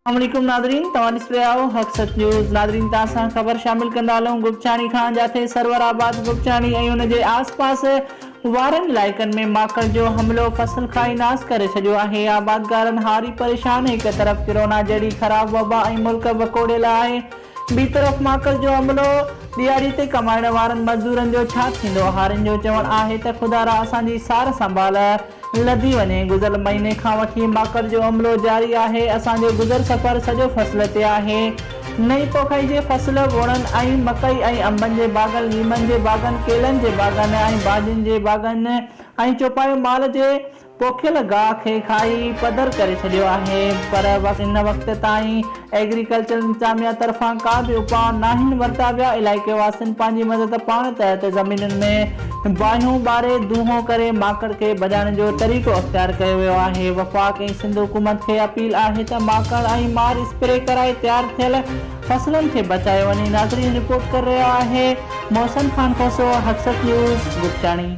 अस्सलामुअलैकुम नादरीन, तव्हां ॾिसी रहिया आहियो हक़ सच न्यूज़। नादरीन, तव्हां सां ख़बर शामिल कंदा हलूं गुपचाणी खां, जिथे सरवराबाद गुपचाणी ऐं उन जे आसपास वारनि इलाइक़नि में माकड़ जो हमिलो फसल खाई नास करे छॾियो आहे। आबादगारनि हारी परेशान। हिक तरफ़ कोरोना जहिड़ी ख़राब वबा ऐं मुल्क वकोड़ियल आहे, ॿी तरफ़ माकड़ जो हमिलो। ॾियारी ते कमाइण वारनि मज़दूरनि जो छा थींदो? हारियुनि जो चवणु आहे त ख़ुदारा असांजी सार संभाल लधी वञे। गुज़िरियल महीने खां वठी माकड़ जो हमिलो जारी आहे। असांजो गुज़र सफ़र सॼो फसल ते आहे। नई पोखाई जे फसल, वणनि ऐं मकई ऐं अंबनि जे बाग़नि, लीमनि जे बाग़नि, केलनि जे बाग़नि ऐं भाॼियुनि जे बाग़नि ऐं चौपायो माल जे पोखियल गाह खे खाई पधर करे छॾियो आहे। पर इन वक़्त ताईं एग्रीकल्चर इंतज़ामिया तरफ़ां का बि उपाउ नाहिनि वरिता विया। इलाइक़े वासियुनि पंहिंजी मदद पाण तहत ज़मीनुनि में बाहियूं ॿारे दूंहों करे माकड़ खे भॼाइण जो तरीक़ो अख़्तियार कयो वियो आहे। वफ़ाक़ ऐं सिंध हुकूमत खे अपील आहे त माकड़ ऐं मार स्प्रे कराए तयारु थियल फसलनि खे बचायो वञे। नाज़रीन, रिपोर्ट करे रहियो आहे मोहसिन खान खोसो, हक़ सच न्यूज़ गुपचाणी।